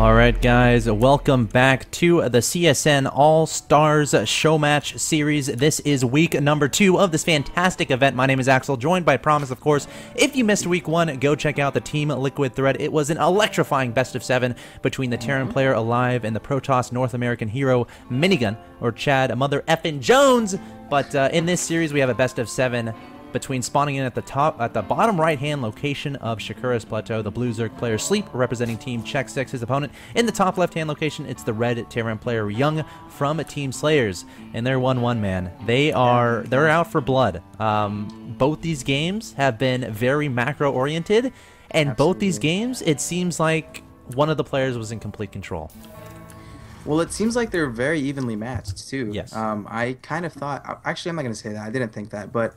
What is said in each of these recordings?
Alright guys, welcome back to the CSN All-Stars Show Match Series. This is week number 2 of this fantastic event. My name is Axel, joined by Promise, of course. If you missed week 1, go check out the Team Liquid thread. It was an electrifying best of 7 between the Terran player Alive and the Protoss North American hero Minigun, or Chad Mother Effin' Jones. But in this series, we have a best of 7 between spawning in at the bottom right-hand location of Shakura's Plateau, the blue Zerg player Sleep, representing Team xSixSleep. His opponent in the top left-hand location, it's the red Terran player Young from Team Slayers, and they're 1-1, man. They're out for blood. Both these games have been very macro-oriented, and both these games, it seems like one of the players was in complete control. Well, it seems like they're very evenly matched, too. Yes. I kind of thought... Actually, I'm not going to say that. I didn't think that. But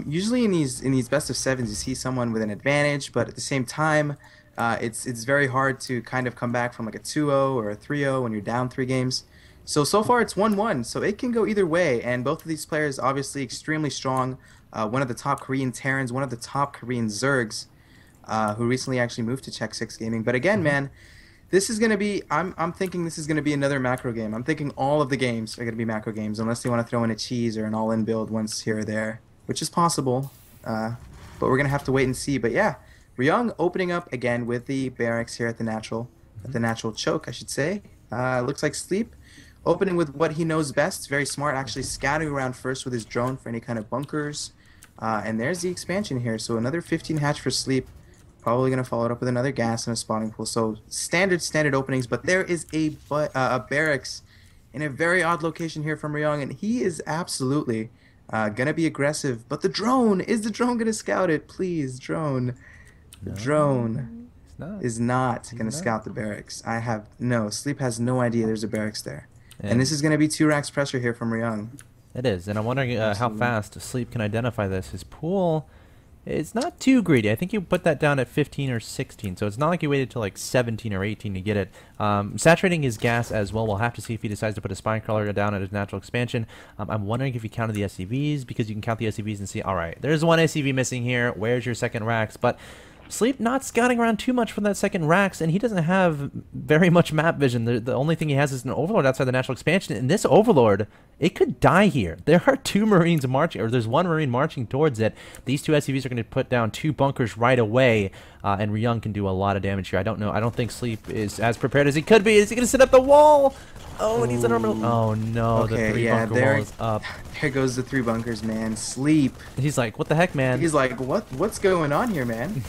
usually in these best of 7s, you see someone with an advantage. But at the same time, it's very hard to kind of come back from like a 2-0 or a 3-0 when you're down 3 games. So far, it's 1-1. So it can go either way. And both of these players, obviously, extremely strong. One of the top Korean Terrans, one of the top Korean Zergs, who recently actually moved to xSixSleep Gaming. But again, man... This is going to be, I'm thinking this is going to be another macro game. I'm thinking all of the games are going to be macro games, unless they want to throw in a cheese or an all-in build once here or there, which is possible. But we're going to have to wait and see. But yeah, Ryung opening up again with the barracks here at the natural choke, I should say. Looks like Sleep opening with what he knows best. Very smart, actually scouting around first with his drone for any kind of bunkers. And there's the expansion here. So another 15 hatch for Sleep. Probably going to follow it up with another gas and a spawning pool. So standard openings, but there is a barracks in a very odd location here from Ryung, and he is absolutely going to be aggressive. But the drone, is the drone going to scout it? Please, drone. The drone is not going to scout the barracks. Sleep has no idea there's a barracks there. And this is going to be 2 racks pressure here from Ryung. It is, and I'm wondering how fast Sleep can identify this. His pool... It's not too greedy. I think you put that down at 15 or 16, so it's not like you waited till like 17 or 18 to get it. Saturating his gas as well. We'll have to see if he decides to put a spine crawler down at his natural expansion. I'm wondering if he counted the SCVs, because you can count the SCVs and see, all right, there's 1 SCV missing here. Where's your second racks? But Sleep not scouting around too much for that second racks, and he doesn't have very much map vision. The only thing he has is an Overlord outside the natural expansion, and this Overlord, it could die here. There are 2 Marines marching, or there's 1 Marine marching towards it. These 2 SCVs are going to put down 2 bunkers right away, and Ryung can do a lot of damage here. I don't know. I don't think Sleep is as prepared as he could be. Is he going to set up the wall? Oh, and he's an armor. Oh no, okay, the 3 bunker wall is up. There goes the 3 bunkers, man. Sleep. He's like, what the heck, man? He's like, what's going on here, man?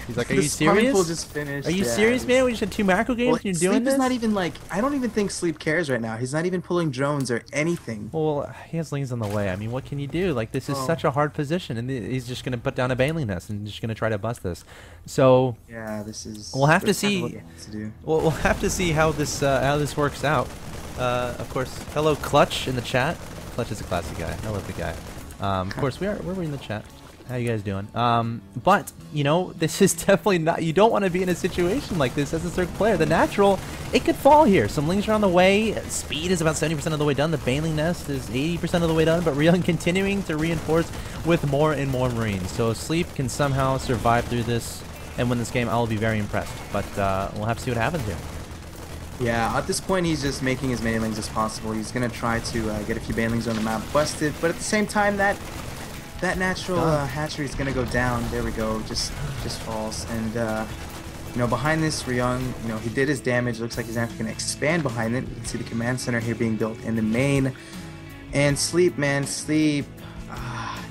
He's like, are you serious? Just finished. Are you serious, man? We just had 2 macro games and you're doing this? Sleep is not even like, I don't even think Sleep cares right now. He's not even pulling drones or anything. Well, he has Lings on the way. I mean, what can you do? Like, this is such a hard position, and he's just going to put down a Baneling Nest and just going to try to bust this. So, yeah, this is... We'll have to see. We'll have to see how this works out. Of course, hello Clutch in the chat. Clutch is a classic guy. I love the guy. Of course, we're in the chat. How you guys doing? But, you know, this is definitely not... You don't want to be in a situation like this as a Zerg player. The natural, it could fall here. Some Lings are on the way. Speed is about 70% of the way done. The Baneling Nest is 80% of the way done. But Ryung continuing to reinforce with more and more Marines. So Sleep can somehow survive through this and win this game. I'll be very impressed. But we'll have to see what happens here. Yeah, at this point, he's just making as many Lings as possible. He's going to try to get a few Banelings on the map busted. But at the same time, that natural hatchery is going to go down. There we go. Just falls. And, you know, behind this, Ryung, you know, he did his damage. Looks like he's actually going to expand behind it. You can see the command center here being built in the main. And Sleep, man, Sleep.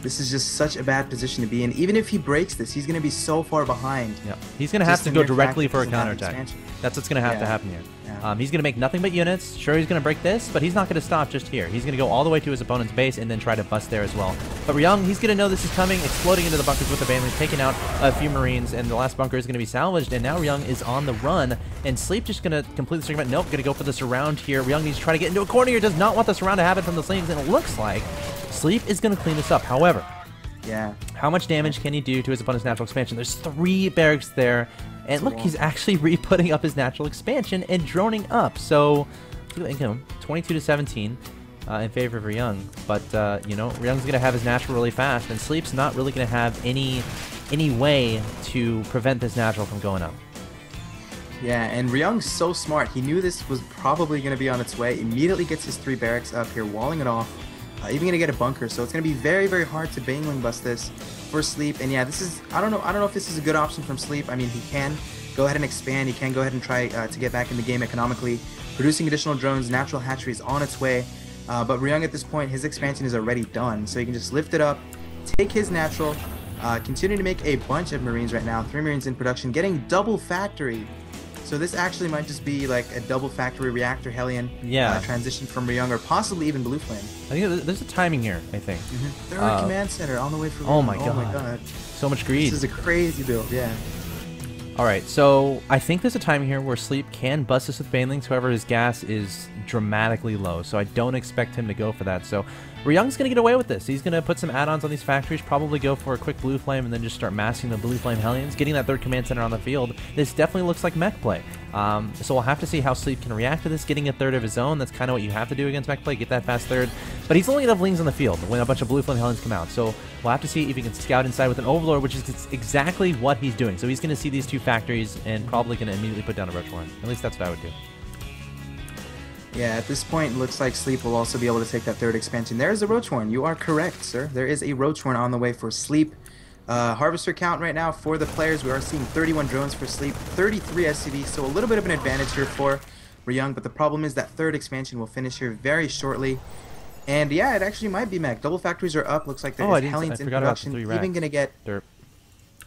This is just such a bad position to be in. Even if he breaks this, he's going to be so far behind. Yeah, he's going to have to go directly for a counterattack. That's what's going to have to happen here. Yeah. He's going to make nothing but units. Sure, he's going to break this, but he's not going to stop just here. He's going to go all the way to his opponent's base and then try to bust there as well. But Ryung, he's going to know this is coming, exploding into the bunkers with the Baneling, taking out a few Marines, and the last bunker is going to be salvaged, and now Ryung is on the run, and Sleep just going to complete the segment. Nope, going to go for the surround here. Ryung needs to try to get into a corner here, does not want the surround to happen from the Slings, and it looks like Sleep is going to clean this up. However, how much damage can he do to his opponent's natural expansion? There's 3 barracks there. And look, he's actually re-putting up his natural expansion and droning up. So, look at income, 22-17 in favor of Ryung. But, you know, Ryung's going to have his natural really fast, and Sleep's not really going to have any way to prevent this natural from going up. Yeah, and Ryung's so smart. He knew this was probably going to be on its way. Immediately gets his 3 barracks up here, walling it off. Even going to get a bunker, so it's going to be very, very hard to Baneling bust this for Sleep. And yeah, this is, I don't know if this is a good option from Sleep. I mean, he can go ahead and expand. He can go ahead and try to get back in the game economically, producing additional drones. Natural hatchery is on its way. But Ryung at this point, his expansion is already done, so he can just lift it up, take his natural, continue to make a bunch of Marines right now. 3 Marines in production, getting double factory. So this actually might just be like a double factory reactor Hellion transition from Ryung, or possibly even Blue Flame. I think there's a timing here, I think. Third command center on the way for Ryung. Oh my god. So much greed. This is a crazy build, yeah. Alright, so I think there's a time here where Sleep can bust this with Banelings, however his gas is dramatically low, so I don't expect him to go for that. So Ryung's going to get away with this. He's going to put some add-ons on these factories, probably go for a quick Blue Flame, and then just start massing the Blue Flame Hellions, getting that 3rd command center on the field. This definitely looks like mech play. So we'll have to see how Sleep can react to this, getting a 3rd of his own. That's kind of what you have to do against mech play, get that fast 3rd. But he's only enough Lings on the field when a bunch of Blue Flame Hellions come out. So we'll have to see if he can scout inside with an Overlord, which is exactly what he's doing. So he's going to see these 2 factories and probably going to immediately put down a Roach Warren. At least that's what I would do. Yeah, at this point, it looks like Sleep will also be able to take that 3rd expansion. There is a Roach Warren. You are correct, sir. There is a Roach Warren on the way for Sleep. Harvester count right now for the players. We are seeing 31 drones for Sleep, 33 SCVs, so a little bit of an advantage here for Ryung, but the problem is that 3rd expansion will finish here very shortly. And yeah, it actually might be mech. Double factories are up. Looks like there is Hellions in production. Even gonna get Derp.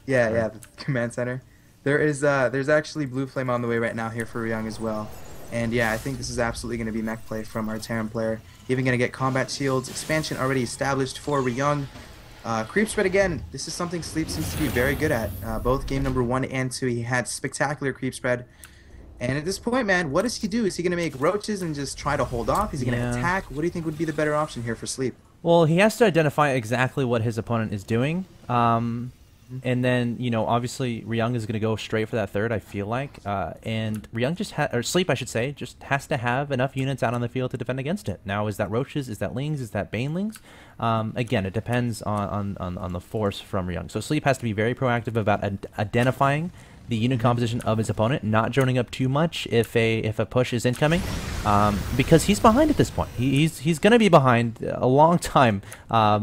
Yeah, the command center. There's actually Blue Flame on the way right now here for Ryung as well. And yeah, I think this is absolutely going to be mech play from our Terran player. Even going to get combat shields. Expansion already established for Ryung. Creep spread again. This is something Sleep seems to be very good at. Both game number 1 and 2, he had spectacular creep spread. And at this point, man, what does he do? Is he going to make roaches and just try to hold off? Is he going to attack? What do you think would be the better option here for Sleep? Well, he has to identify exactly what his opponent is doing. And then, you know, obviously Ryung is going to go straight for that 3rd, I feel like. And Ryung just or Sleep, I should say, just has to have enough units out on the field to defend against it. Now, is that Roaches? Is that Lings? Is that Banelings? Again, it depends on the force from Ryung. So Sleep has to be very proactive about identifying the unit composition of his opponent, not droning up too much if a push is incoming, because he's behind at this point. He's going to be behind a long time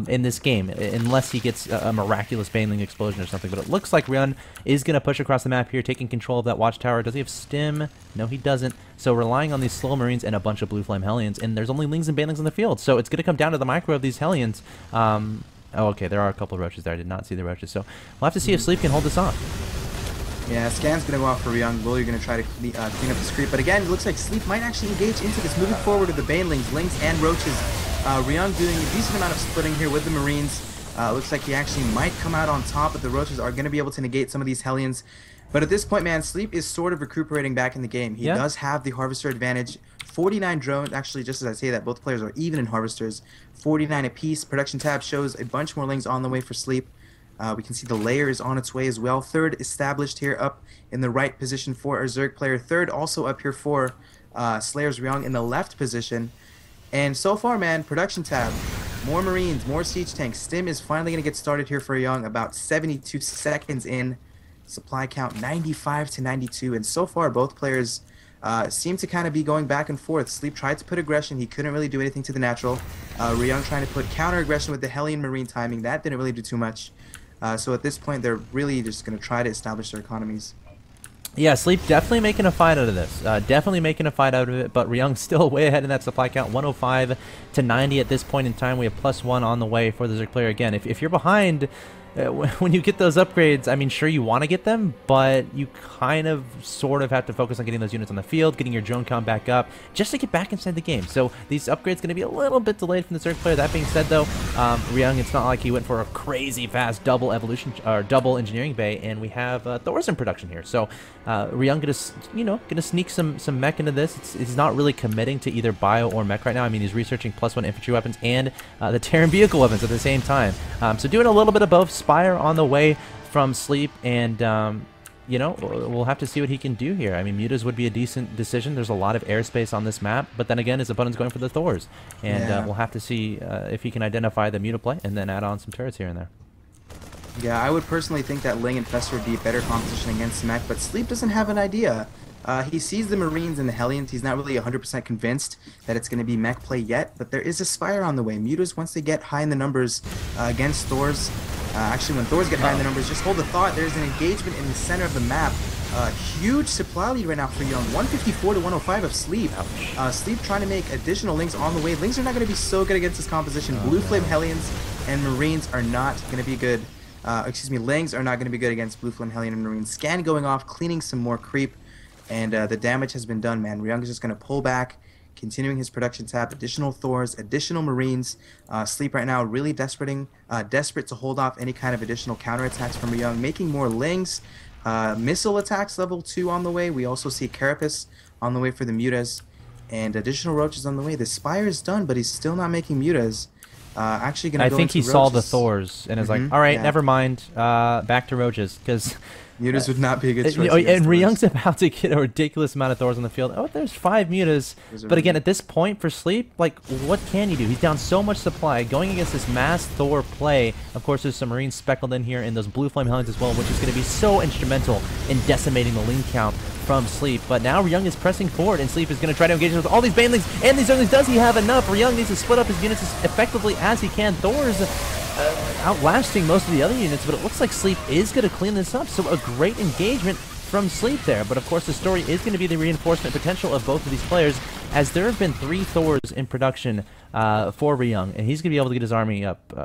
in this game, unless he gets a miraculous Baneling explosion or something. But it looks like Ryung is going to push across the map here, taking control of that watchtower. Does he have stim? No, he doesn't. So relying on these slow Marines and a bunch of Blue Flame Hellions, and there's only Lings and Banelings on the field, so it's going to come down to the micro of these Hellions. Oh, okay, there are a couple of Roaches there. I did not see the Roaches, so we'll have to see if Sleep can hold this off. Yeah, Scan's going to go off for Ryung. Will, you're going to try to clean up this creep. But again, it looks like Sleep might actually engage into this. Moving forward with the Banelings, Lings, and Roaches. Ryung doing a decent amount of splitting here with the Marines. Looks like he actually might come out on top, but the Roaches are going to be able to negate some of these Hellions. But at this point, man, Sleep is sort of recuperating back in the game. He does have the Harvester advantage. 49 drones, actually, just as I say that, both players are even in Harvesters. 49 apiece. Production tab shows a bunch more Lings on the way for Sleep. We can see the layer is on its way as well. 3rd established here up in the right position for our Zerg player. 3rd also up here for SlayerSRyung in the left position. And so far, man, production tab, more Marines, more siege tanks. Stim is finally going to get started here for Ryung about 72 seconds in. Supply count 95 to 92. And so far, both players seem to kind of be going back and forth. Sleep tried to put aggression. He couldn't really do anything to the natural. Ryung trying to put counter aggression with the Hellion Marine timing. That didn't really do too much. So at this point, they're really just going to try to establish their economies. Yeah, Sleep definitely making a fight out of this. Definitely making a fight out of it, but Ryung's still way ahead in that supply count, 105 to 90 at this point in time. We have +1 on the way for the Zerg player. Again, if you're behind, when you get those upgrades, I mean, sure, you want to get them, but you kind of sort of have to focus on getting those units on the field, getting your drone count back up, just to get back inside the game. So these upgrades going to be a little bit delayed from the Zerg player. That being said, though, Ryung, it's not like he went for a crazy fast double evolution or double engineering bay, and we have Thors in production here. So Ryung gonna sneak some mech into this. He's not really committing to either bio or mech right now. I mean, he's researching +1 infantry weapons and the Terran vehicle weapons at the same time. So doing a little bit of both. Spire on the way from Sleep, and you know, we'll have to see what he can do here. I mean, mutas would be a decent decision. There's a lot of airspace on this map, but then again, his opponent's going for the Thors, and we'll have to see if he can identify the muta play and then add on some turrets here and there. Yeah, I would personally think that Ling and Fester would be better competition against mech, but Sleep doesn't have an idea. He sees the Marines and the Hellions. He's not really 100% convinced that it's going to be mech play yet, but there is a Spire on the way. Mutas, once they get high in the numbers against Thors, actually when Thors get high in the numbers, just hold the thought, there's an engagement in the center of the map. Huge supply lead right now for Young, 154 to 105 of Sleep. Sleep trying to make additional Lings on the way. Lings are not going to be so good against this composition. Blue Flame Hellions and Marines are not going to be good. Lings are not going to be good against Blue Flame Hellion and Marines. Scan going off, cleaning some more creep. And the damage has been done, man. Ryung is just going to pull back, continuing his production tab. Additional Thors, additional Marines. Sleep right now really desperate to hold off any kind of additional counterattacks from Ryung. Making more Lings. Missile attacks level 2 on the way. We also see Carapace on the way for the Mutas. And additional Roaches on the way. The Spire is done, but he's still not making Mutas. Actually going to go I think he Roaches. saw the Thors and is like, all right, never mind. Back to Roaches, because... Mutas would not be a good choice. And Ryung's about to get a ridiculous amount of Thors on the field. Oh, there's 5 Mutas. But again, at this point for Sleep, like, what can you do? He's down so much supply. Going against this mass Thor play, of course, there's some Marines speckled in here and those Blue Flame Hellions as well, which is going to be so instrumental in decimating the Ling count from Sleep. But now Ryung is pressing forward, and Sleep is going to try to engage with all these Banelings and these Zerglings. Does he have enough? Ryung needs to split up his units as effectively as he can. Thor's outlasting most of the other units, but it looks like Sleep is going to clean this up. So a great engagement from Sleep there. But of course, the story is going to be the reinforcement potential of both of these players, as there have been 3 Thors in production for Ryung, and he's going to be able to get his army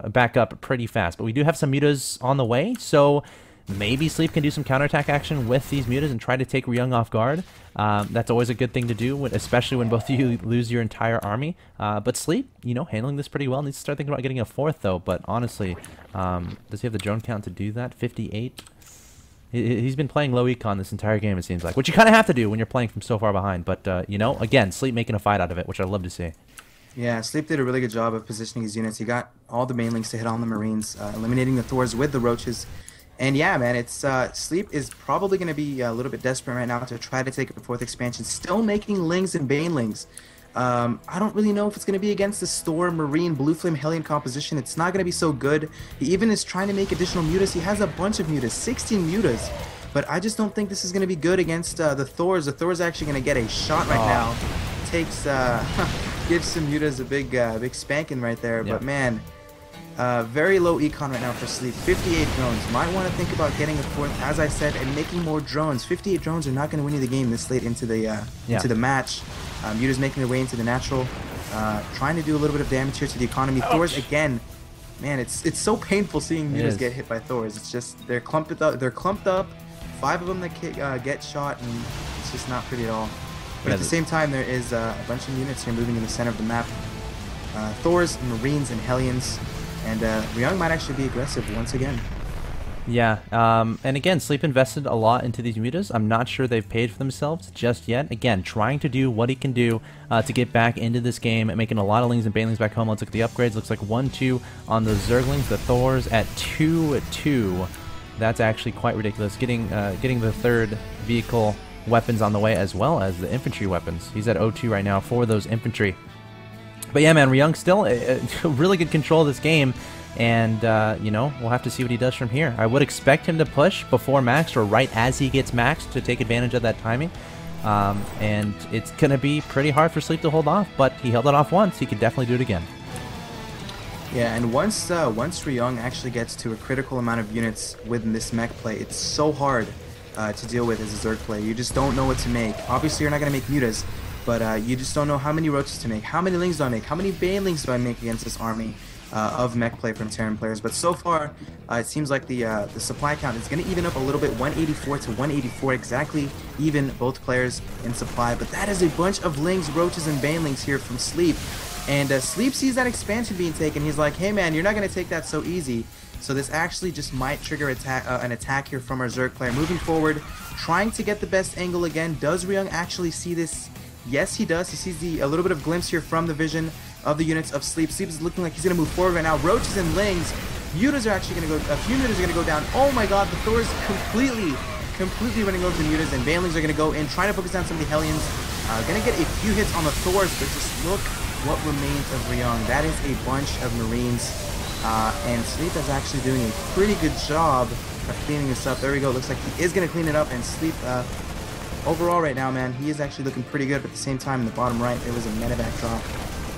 back up pretty fast. But we do have some Mutas on the way, so maybe Sleep can do some counterattack action with these Mutas and try to take Ryung off guard. That's always a good thing to do, especially when both of you lose your entire army. But Sleep, handling this pretty well. Needs to start thinking about getting a 4th, though. But honestly, does he have the drone count to do that? 58? He's been playing low econ this entire game, it seems like, which you kind of have to do when you're playing from so far behind. But, again, Sleep making a fight out of it, which I love to see. Yeah, Sleep did a really good job of positioning his units. He got all the main links to hit on the Marines, eliminating the Thors with the Roaches. And yeah, man, it's Sleep is probably going to be a little bit desperate right now to try to take a 4th expansion. Still making Lings and Banelings. I don't really know if it's going to be against the Storm, Marine, Blue Flame, Hellion composition. It's not going to be so good. He even is trying to make additional Mutas. He has a bunch of Mutas, 16 Mutas. But I just don't think this is going to be good against the Thors. The Thors are actually going to get a shot right now. Takes, gives some Mutas a big spanking right there. Yep. But man... very low econ right now for Sleep. 58 drones. Might want to think about getting a 4th, as I said, and making more drones. 58 drones are not going to win you the game this late into the match. Muta's making their way into the natural, trying to do a little bit of damage here to the economy. Ouch. Thors again. Man, it's so painful seeing Mutas get hit by Thors. It's just they're clumped up. They're clumped up. 5 of them that get shot, and it's just not pretty at all. But at the same time, there is a bunch of units here moving in the center of the map. Thors, Marines, and Hellions. And Ryung might actually be aggressive once again. Yeah, and again, Sleep invested a lot into these Mutas. I'm not sure they've paid for themselves just yet. Again, trying to do what he can do to get back into this game, making a lot of Lings and Banelings back home. Let's look at the upgrades. Looks like 1-2 on the Zerglings, the Thors at 2-2. That's actually quite ridiculous. Getting the 3rd vehicle weapons on the way, as well as the infantry weapons. He's at 0-2 right now for those infantry. But yeah, man, Ryung still really good control of this game, and we'll have to see what he does from here. I would expect him to push before maxed or right as he gets maxed to take advantage of that timing, and it's going to be pretty hard for Sleep to hold off, but he held it off once. He could definitely do it again. Yeah, and once Ryung actually gets to a critical amount of units within this mech play, it's so hard to deal with as a Zerg play. You just don't know what to make. Obviously, you're not going to make Mutas, but you just don't know how many Roaches to make, how many Lings do I make, how many Banelings do I make against this army of mech play from Terran players. But so far, it seems like the supply count is going to even up a little bit, 184 to 184, exactly even both players in supply. But that is a bunch of Lings, Roaches, and Banelings here from Sleep. And Sleep sees that expansion being taken. He's like, hey man, you're not going to take that so easy. So this actually just might trigger an attack here from our Zerg player. Moving forward, trying to get the best angle again. Does Ryung actually see this? Yes, he does. He sees a little bit of glimpse here from the vision of the units of Sleep. Sleep is looking like he's going to move forward right now. Roaches and Lings. Mutas are actually going to go, a few Mutas are going to go down. Oh my god, the Thor is completely running over the Mutas, and Banelings are going to go in, trying to focus down some of the Hellions. Going to get a few hits on the Thors, but just look what remains of Ryung. That is a bunch of Marines. And Sleep is actually doing a pretty good job of cleaning this up. There we go. Looks like he is going to clean it up, and Sleep overall right now, man, he is actually looking pretty good. But at the same time, in the bottom right, there was a medevac drop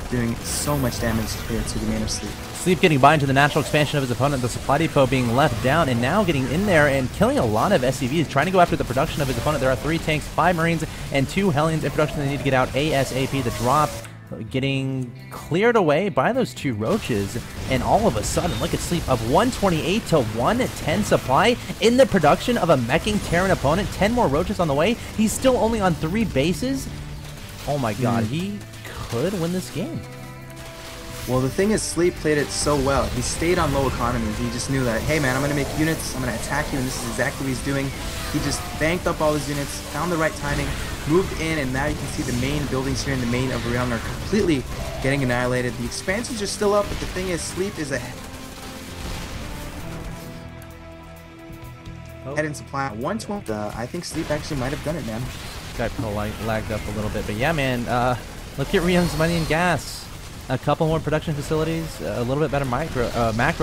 doing so much damage here to the main of Sleep. Sleep getting by into the natural expansion of his opponent, the supply depot being left down, and now getting in there and killing a lot of SCVs, trying to go after the production of his opponent. There are 3 tanks, 5 Marines, and 2 Hellions in production. They need to get out ASAP. The drop getting cleared away by those 2 roaches, and all of a sudden, look at Sleep of 128 to 110 supply in the production of a meching Terran opponent. 10 more roaches on the way. He's still only on 3 bases. Oh my god, he could win this game. Well, the thing is, Sleep played it so well. He stayed on low economy. He just knew that, hey man, I'm going to make units, I'm going to attack you, and this is exactly what he's doing. He just banked up all his units, found the right timing, moved in, and now you can see the main buildings here in the main of Ryung are completely getting annihilated. The expansions are still up, but the thing is, Sleep is ahead in supply. 120. I think Sleep actually might have done it, man. Guy Pro lagged up a little bit, but yeah, man, look at Ryung's money and gas. A couple more production facilities, a little bit better macro,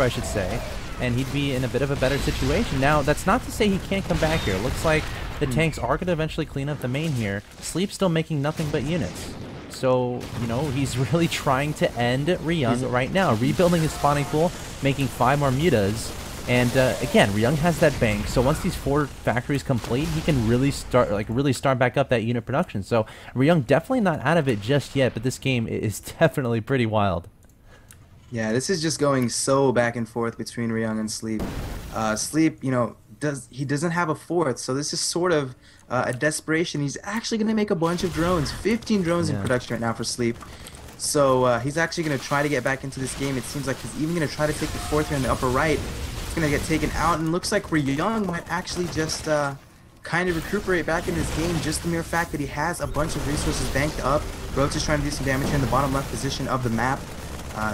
I should say, and he'd be in a bit of a better situation. Now, that's not to say he can't come back here. It looks like the tanks are going to eventually clean up the main here. Sleep's still making nothing but units. So, you know, he's really trying to end Ryung right now, rebuilding his spawning pool, making 5 more mutas. And again, Ryung has that bank, so once these 4 factories complete, he can really start back up that unit production. So Ryung definitely not out of it just yet, but this game is definitely pretty wild. Yeah, this is just going so back and forth between Ryung and Sleep. Sleep, you know, he doesn't have a 4th, so this is sort of a desperation. He's actually going to make a bunch of drones, 15 drones in production right now for Sleep. So he's actually going to try to get back into this game. It seems like he's even going to try to take the 4th here in the upper right. Gonna get taken out, and looks like Ryung might actually just kind of recuperate back in this game. Just the mere fact that he has a bunch of resources banked up. Roach is trying to do some damage here in the bottom left position of the map.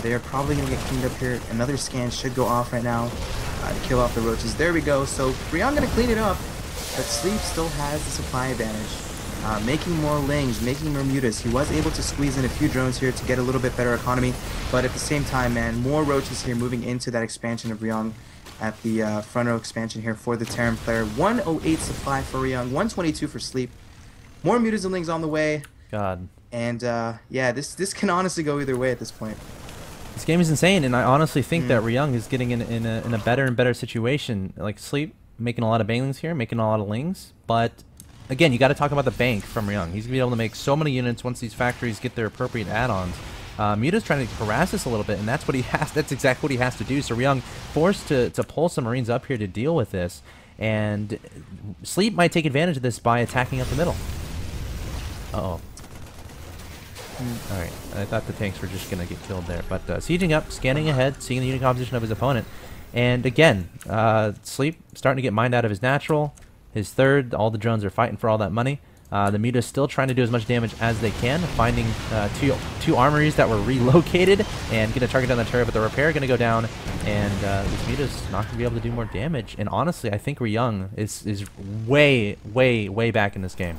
They are probably gonna get cleaned up here. Another scan should go off right now to kill off the roaches. There we go. So Ryung gonna clean it up, but Sleep still has the supply advantage. Making more lings, making more mutas. He was able to squeeze in a few drones here to get a little bit better economy, but at the same time, man, more roaches here moving into that expansion of Ryung. At the front row expansion here for the Terran player. 108 supply for Ryung, 122 for Sleep. More mutas and lings on the way. God. And yeah, this can honestly go either way at this point. This game is insane, and I honestly think that Ryung is getting in a better and better situation. Like Sleep making a lot of banglings here, making a lot of lings, but again, you got to talk about the bank from Ryung. He's gonna be able to make so many units once these factories get their appropriate add-ons. Muta's trying to harass us a little bit, and that's what he has. That's exactly what he has to do. So Ryung forced to pull some Marines up here to deal with this, and Sleep might take advantage of this by attacking up the middle. Uh-oh. All right, I thought the tanks were just gonna get killed there, but sieging up, scanning ahead, seeing the unit composition of his opponent, and again, Sleep starting to get mined out of his natural, his 3rd. All the drones are fighting for all that money. The Muta's still trying to do as much damage as they can, finding two armories that were relocated and going to target down the turret, but the repair going to go down, and this Muta's not going to be able to do more damage. And honestly, I think Ryung is way, way, way back in this game.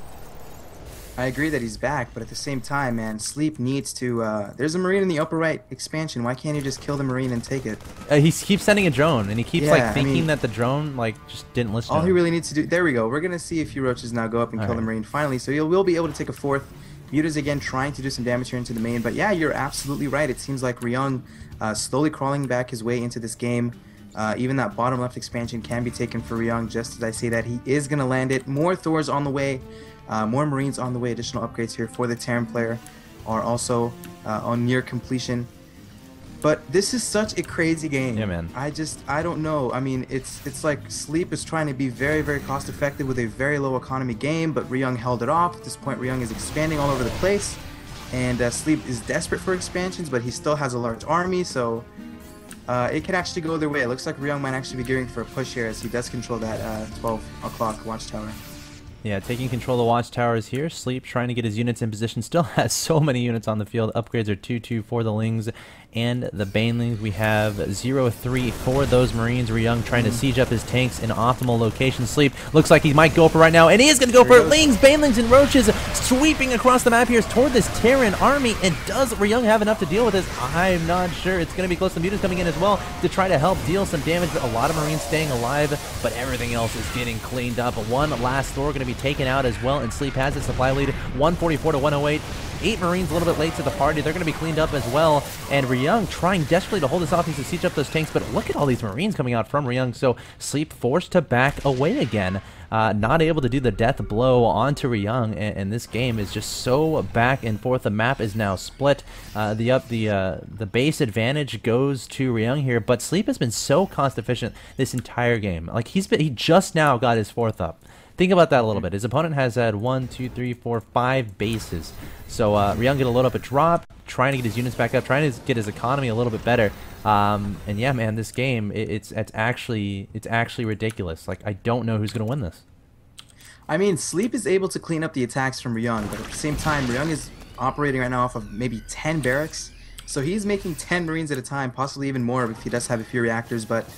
I agree that he's back, but at the same time, man, Sleep needs to... there's a Marine in the upper right expansion. Why can't he just kill the Marine and take it? He keeps sending a drone, and he keeps thinking that the drone just didn't listen to him. All he really needs to do... There we go. We're going to see a few roaches now go up and kill the Marine finally, so he will be able to take a 4th. Muta's again trying to do some damage here into the main, but yeah, you're absolutely right. It seems like Ryung slowly crawling back his way into this game. Even that bottom left expansion can be taken for Ryung, just as I say that. He is going to land it. More Thors on the way. More Marines on the way. Additional upgrades here for the Terran player are also on near completion. But this is such a crazy game. Yeah, man. I don't know. I mean, it's like Sleep is trying to be very, very cost effective with a very low economy game, but Ryung held it off. At this point, Ryung is expanding all over the place, and Sleep is desperate for expansions, but he still has a large army, so it can actually go either way. It looks like Ryung might actually be gearing for a push here, as he does control that 12 o'clock watchtower. Yeah, taking control of the watchtowers here. Sleep trying to get his units in position. Still has so many units on the field. Upgrades are 2-2 for the Lings. and the Banelings. We have 0-3 for those Marines. SlayerSRyung trying to siege up his tanks in optimal location. Sleep looks like he might go for it right now, and he is going to go for it. Lings, Banelings, and Roaches sweeping across the map here toward this Terran army, and does SlayerSRyung have enough to deal with this? I'm not sure. It's going to be close. The Mutas coming in as well to try to help deal some damage. A lot of Marines staying alive, but everything else is getting cleaned up. One last Thor going to be taken out as well, and Sleep has a supply lead, 144 to 108. 8 Marines a little bit late to the party. They're going to be cleaned up as well. And SlayerSRyung trying desperately to hold this off. He's to siege up those tanks. But look at all these Marines coming out from SlayerSRyung. So Sleep forced to back away again. Not able to do the death blow onto SlayerSRyung. And this game is just so back and forth. The map is now split. The base advantage goes to SlayerSRyung here. But Sleep has been so cost efficient this entire game. Like he just now got his 4th up. Think about that a little bit. His opponent has had 1, 2, 3, 4, 5 bases. So SlayerSRyung gonna load up a drop, trying to get his units back up, trying to get his economy a little bit better. And yeah, man, this game it's actually ridiculous. Like I don't know who's gonna win this. I mean, Sleep is able to clean up the attacks from SlayerSRyung, but at the same time, SlayerSRyung is operating right now off of maybe 10 barracks. So he's making 10 Marines at a time, possibly even more if he does have a few reactors, but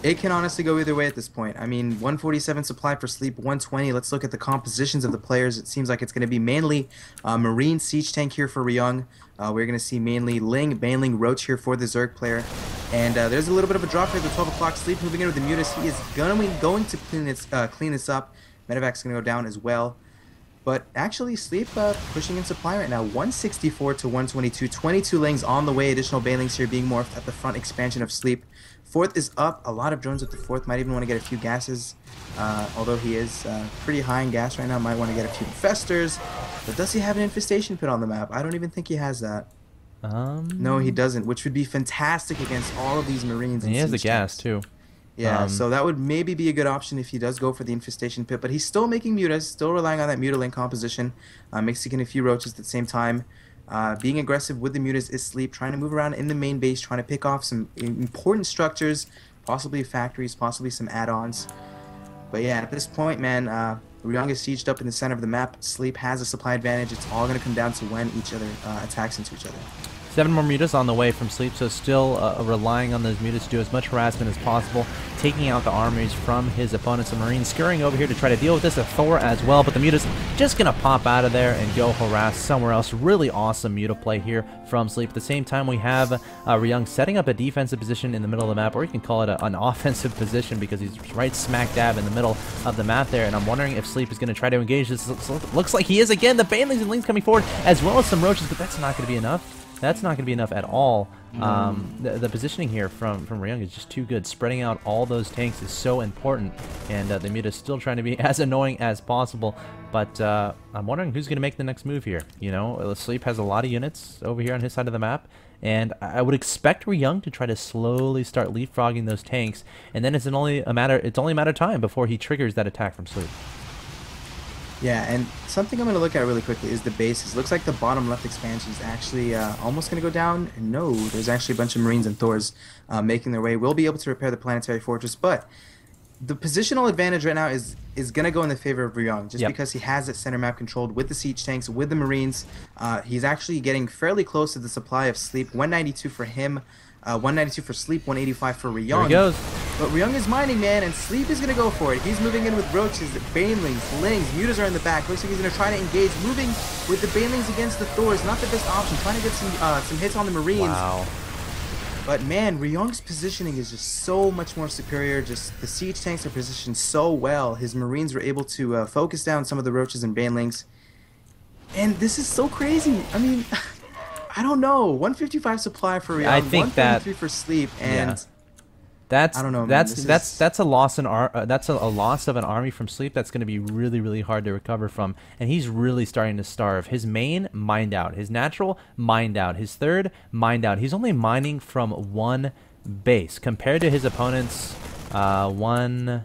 it can honestly go either way at this point. I mean, 147 supply for Sleep, 120. Let's look at the compositions of the players. It seems like it's going to be mainly Marine Siege Tank here for SlayerSRyung. We're going to see mainly Ling, Baneling, Roach here for the Zerg player. And there's a little bit of a drop here at the 12 o'clock. Sleep moving in with the Mutas. He is going to clean this up. Medevac's going to go down as well. But actually, Sleep pushing in supply right now, 164 to 122. 22 Lings on the way. Additional Banelings here being morphed at the front expansion of Sleep. 4th is up. A lot of drones with the 4th. Might even want to get a few gases. Although he is pretty high in gas right now. Might want to get a few infestors. But does he have an infestation pit on the map? I don't even think he has that. No, he doesn't. Which would be fantastic against all of these Marines. And he has the gas, too. Yeah, so that would maybe be a good option if he does go for the infestation pit. But he's still making mutas, still relying on that mutaling composition. Mixing in a few roaches at the same time. Being aggressive with the mutas is Sleep, trying to move around in the main base, trying to pick off some important structures, possibly factories, possibly some add-ons. But yeah, at this point, man, SlayerSRyung is sieged up in the center of the map. Sleep has a supply advantage. It's all going to come down to when each other attacks into each other. 7 more mutas on the way from Sleep, so still relying on those mutas to do as much harassment as possible, taking out the armies from his opponents. The Marines scurrying over here to try to deal with this. A Thor as well, but the mutas just going to pop out of there and go harass somewhere else. Really awesome muta play here from Sleep. At the same time, we have SlayerSRyung setting up a defensive position in the middle of the map, or you can call it an offensive position because he's right smack dab in the middle of the map there, and I'm wondering if Sleep is going to try to engage this. Looks like he is again. The Banelings and Lings coming forward, as well as some Roaches, but that's not going to be enough. That's not going to be enough at all. The positioning here from SlayerSRyung is just too good. Spreading out all those tanks is so important, and the muta is still trying to be as annoying as possible. But I'm wondering who's going to make the next move here. You know, Sleep has a lot of units over here on his side of the map, and I would expect SlayerSRyung to try to slowly start leapfrogging those tanks, and then it's only a matter of time before he triggers that attack from Sleep. Yeah, and something I'm going to look at really quickly is the bases. Looks like the bottom left expansion is actually almost going to go down. No, there's actually a bunch of Marines and Thors making their way. We'll be able to repair the planetary fortress, but the positional advantage right now is going to go in the favor of SlayerSRyung, just because he has that center map controlled with the siege tanks, with the Marines. He's actually getting fairly close to the supply of Sleep. 192 for him. 192 for Sleep, 185 for SlayerSRyung. There he goes. But SlayerSRyung is mining, man, and Sleep is going to go for it. He's moving in with Roaches, Banelings, Lings, Mutas are in the back. Looks like he's going to try to engage, moving with the Banelings against the Thors. Not the best option, trying to get some hits on the Marines. Wow. But man, SlayerSRyung's positioning is just so much more superior. Just the siege tanks are positioned so well. His Marines were able to focus down some of the Roaches and Banelings. And this is so crazy. I mean... I don't know. 155 supply for SlayerSRyung, I think 133 for Sleep, and that's I don't know. That's a loss a loss of an army from Sleep. That's going to be really hard to recover from, and he's really starting to starve. His main mined out, his natural mined out, his third mined out. He's only mining from one base compared to his opponent's 2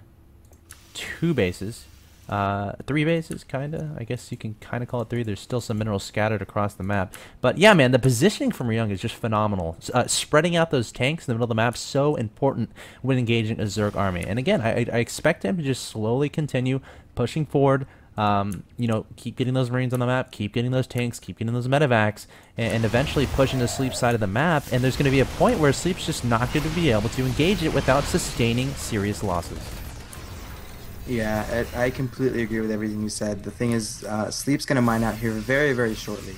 bases. 3 bases, kinda. I guess you can kinda call it 3. There's still some minerals scattered across the map. But yeah, man, the positioning from SlayerSRyung is just phenomenal. Spreading out those tanks in the middle of the map, so important when engaging a Zerg army. And again, I expect him to just slowly continue pushing forward, You know, keep getting those Marines on the map, keep getting those tanks, keep getting those medevacs, and eventually pushing the Sleep side of the map. And there's going to be a point where Sleep's just not going to be able to engage it without sustaining serious losses. Yeah, I completely agree with everything you said. The thing is, Sleep's going to mine out here very, very shortly.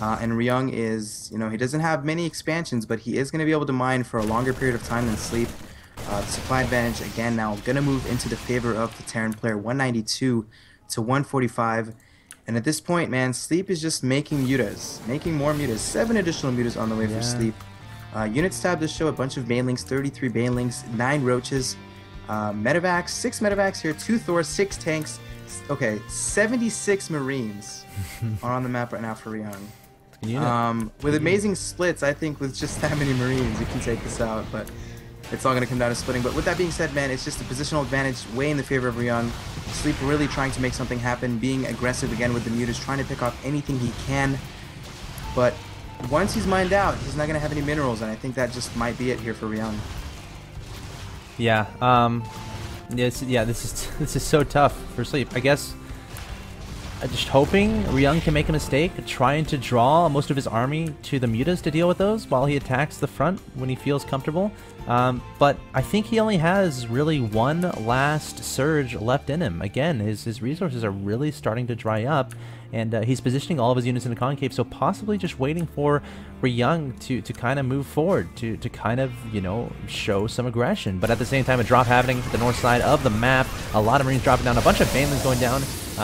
And Ryung is, you know, he doesn't have many expansions, but he is going to be able to mine for a longer period of time than Sleep. The supply advantage, again, now going to move into the favor of the Terran player, 192 to 145. And at this point, man, Sleep is just making mutas, making more mutas. 7 additional mutas on the way for Sleep. Units tab does show a bunch of banelings, 33 banelings, 9 roaches. Medevacs, 6 medevacs here, 2 Thors, 6 tanks. Okay, 76 Marines are on the map right now for Ryung. With amazing splits, I think with just that many Marines, you can take this out, but it's all going to come down to splitting. But with that being said, man, it's just a positional advantage way in the favor of Ryung. Sleep really trying to make something happen, being aggressive again with the mutas, trying to pick off anything he can. But once he's mined out, he's not going to have any minerals, and I think that just might be it here for Ryung. Yeah, this is so tough for Sleep. I guess I'm just hoping Ryung can make a mistake, trying to draw most of his army to the mutas to deal with those while he attacks the front when he feels comfortable. But I think he only has really one last surge left in him. Again, his resources are really starting to dry up, and he's positioning all of his units in the concave, so possibly just waiting for Ryung to kind of move forward, to kind of, you know, show some aggression. But at the same time, a drop happening to the north side of the map, a lot of Marines dropping down, a bunch of Banelings going down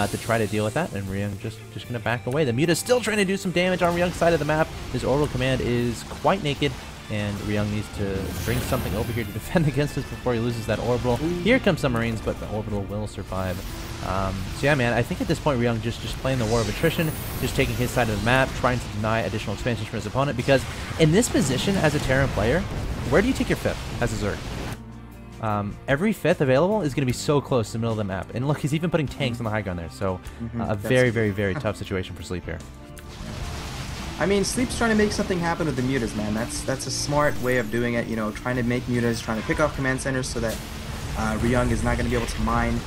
to try to deal with that, and Ryung just going to back away. The Muta's still trying to do some damage on Ryung's side of the map. His orbital command is quite naked, and Ryung needs to bring something over here to defend against us before he loses that orbital. Here comes some Marines, but the orbital will survive. So yeah, man, I think at this point Ryung just playing the war of attrition, just taking his side of the map, trying to deny additional expansions from his opponent, because in this position as a Terran player, where do you take your 5th as a Zerg? Every 5th available is going to be so close to the middle of the map. And look, he's even putting tanks on the high ground there, so a very, very, very tough situation for Sleep here. I mean, Sleep's trying to make something happen with the mutas, man. That's a smart way of doing it, you know, trying to make mutas, trying to pick off command centers so that Ryung is not going to be able to mine.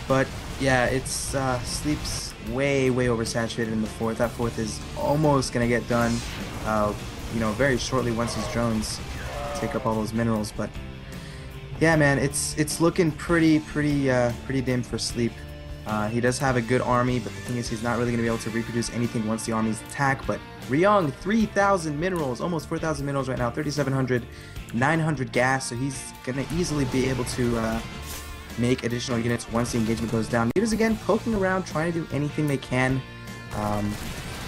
But yeah, it's Sleep's way oversaturated in the 4th. That 4th is almost going to get done, you know, very shortly once his drones take up all those minerals. But yeah, man, it's looking pretty dim for Sleep. He does have a good army, but the thing is he's not really going to be able to reproduce anything once the armies attack. But Ryung, 3,000 minerals, almost 4,000 minerals right now, 3,700, 900 gas, so he's going to easily be able to make additional units once the engagement goes down. Mutas again poking around, trying to do anything they can.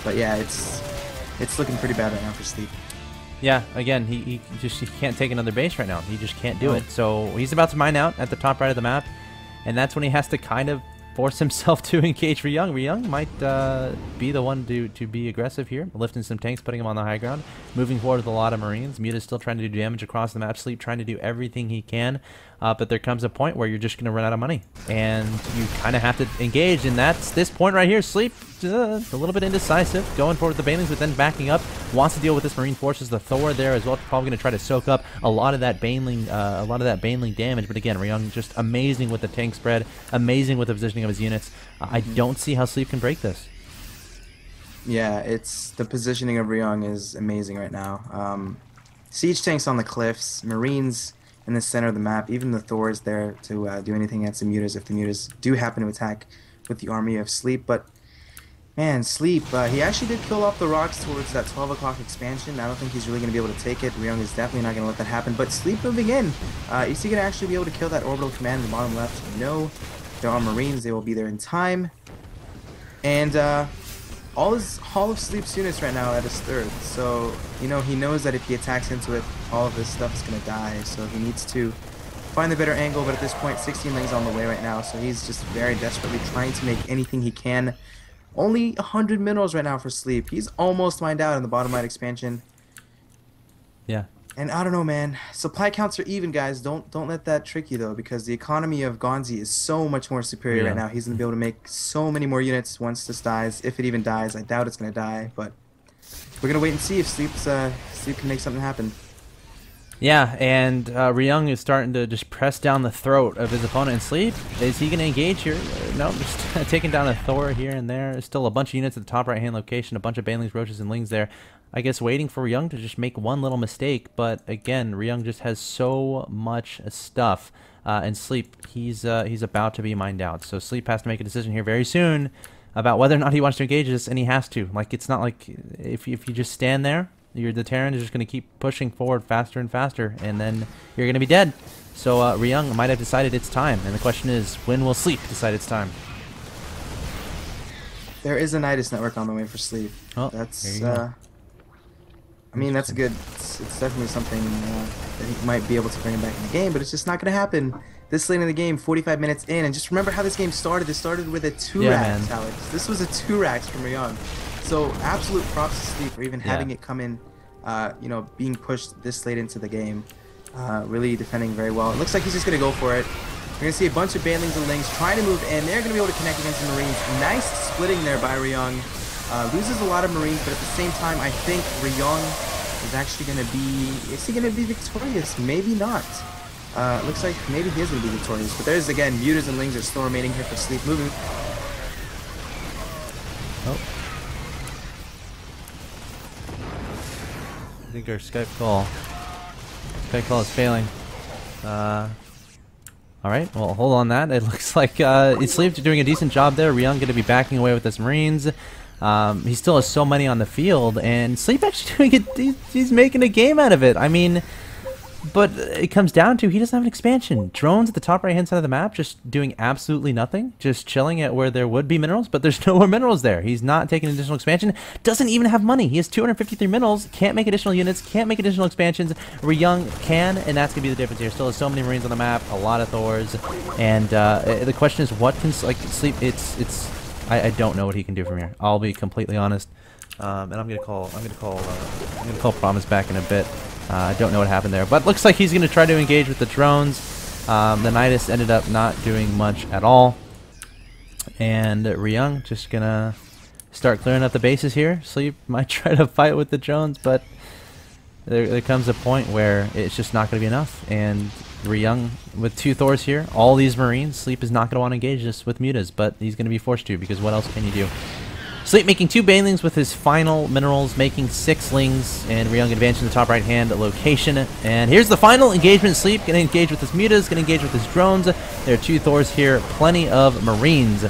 But yeah, it's looking pretty bad right now for Sleep. Yeah, again, he can't take another base right now. He just can't do it. So he's about to mine out at the top right of the map, and that's when he has to kind of force himself to engage Ryung. Ryung might be the one to be aggressive here, lifting some tanks, putting him on the high ground, moving forward with a lot of Marines. Muta's still trying to do damage across the map. Sleep trying to do everything he can, but there comes a point where you're just going to run out of money, and you kind of have to engage, and that's this point right here. Sleep a little bit indecisive, going forward with the Banelings, but then backing up, wants to deal with this Marine forces. The Thor there as well, probably going to try to soak up a lot of that Baneling, damage. But again, Ryung just amazing with the tank spread, amazing with the positioning of his units. I don't see how Sleep can break this. Yeah, it's the positioning of Ryung is amazing right now. Siege tanks on the cliffs, Marines in the center of the map, even the Thor is there to do anything against the mutas if the mutas do happen to attack with the army of Sleep. But man, Sleep, he actually did kill off the rocks towards that 12 o'clock expansion. I don't think he's really going to be able to take it. Ryung is definitely not going to let that happen. But Sleep moving in, is he going to actually be able to kill that orbital command in the bottom left? No. There are Marines. They will be there in time. And all of Sleep's units right now at his 3rd. So, you know, he knows that if he attacks into it, all of this stuff is going to die. So he needs to find the better angle. But at this point, 16 lanes on the way right now. So he's just very desperately trying to make anything he can. Only 100 minerals right now for Sleep. He's almost mined out in the bottom right expansion. Yeah. And I don't know, man. Supply counts are even, guys. Don't let that trick you, though, because the economy of Gonzi is so much more superior right now. He's going to be able to make so many more units once this dies. If it even dies, I doubt it's going to die. But we're going to wait and see if Sleep can make something happen. Yeah, and Ryung is starting to just press down the throat of his opponent in sleep. Is he going to engage here? No, just taking down a Thor here and there. There's still a bunch of units at the top right-hand location, a bunch of Banelings, Roaches, and Lings there. I guess waiting for Ryung to just make one little mistake, but again, Ryung just has so much stuff. And Sleep, he's about to be mined out. So Sleep has to make a decision here very soon about whether or not he wants to engage this, and he has to. Like, it's not like if you just stand there, the Terran is just going to keep pushing forward faster and faster, and then you're going to be dead. So Ryung might have decided it's time, and the question is, when will Sleep decide it's time? There is a Nidus network on the way for Sleep. Oh, that's I mean, that's good. It's definitely something that he might be able to bring him back in the game, but it's just not going to happen this late in the game, 45 minutes in. And just remember how this game started. This started with a 2-rack, Alex. This was a 2-racks from Ryung. So absolute props to Sleep for even having it come in, you know, being pushed this late into the game. Really defending very well. It looks like he's just going to go for it. We're going to see a bunch of Banelings and Lings trying to move in. They're going to be able to connect against the Marines. Nice splitting there by Ryung. Loses a lot of Marines, but at the same time, I think Ryung is actually going to be... Is he going to be victorious? Maybe not. Looks like maybe he is going to be victorious. But there's, again, Mutas and Lings are still remaining here for Sleep. Moving. Oh. I think our Skype call is failing. Alright, well, hold on that. It looks like Sleep's doing a decent job there. Ryung going to be backing away with his Marines. He still has so many on the field, and Sleep actually doing it. He's making a game out of it. I mean, but it comes down to he doesn't have an expansion. Drones at the top right-hand side of the map just doing absolutely nothing, just chilling at where there would be minerals, but there's no more minerals there. He's not taking additional expansion, doesn't even have money. He has 253 minerals, can't make additional units, can't make additional expansions. Ryung can, and that's going to be the difference here. Still has so many Marines on the map, a lot of Thors, and the question is what can, like, Sleep, I don't know what he can do from here. I'll be completely honest. And I'm gonna call Promise back in a bit. I don't know what happened there, but looks like he's gonna try to engage with the drones. The Nidus ended up not doing much at all, and Ryung just gonna start clearing up the bases here. Sleep might try to fight with the drones, but there comes a point where it's just not gonna be enough. And Ryung with 2 Thors here, all these Marines, Sleep is not gonna want to engage this with Mutas, but he's gonna be forced to, because what else can you do? Sleep making 2 Banelings with his final minerals, making 6 Lings, and Ryung advancing to the top right-hand location. And here's the final engagement. Sleep gonna engage with his Mutas, gonna engage with his drones. There are 2 Thors here, plenty of Marines,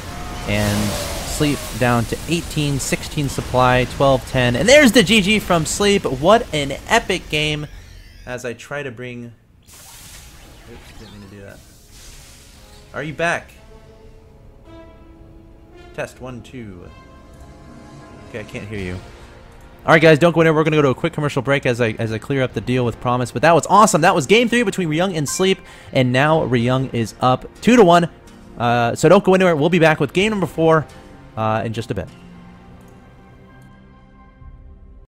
and Sleep down to 18, 16 supply, 12, 10. And there's the GG from Sleep. What an epic game. As I try to bring... Oops, didn't mean to do that. Are you back? Test 1, 2. Okay, I can't hear you. Alright guys, don't go anywhere. We're going to go to a quick commercial break as I clear up the deal with Promise. But that was awesome. That was game 3 between Ryung and Sleep. And now Ryung is up 2-1. So don't go anywhere. We'll be back with game number 4 in just a bit.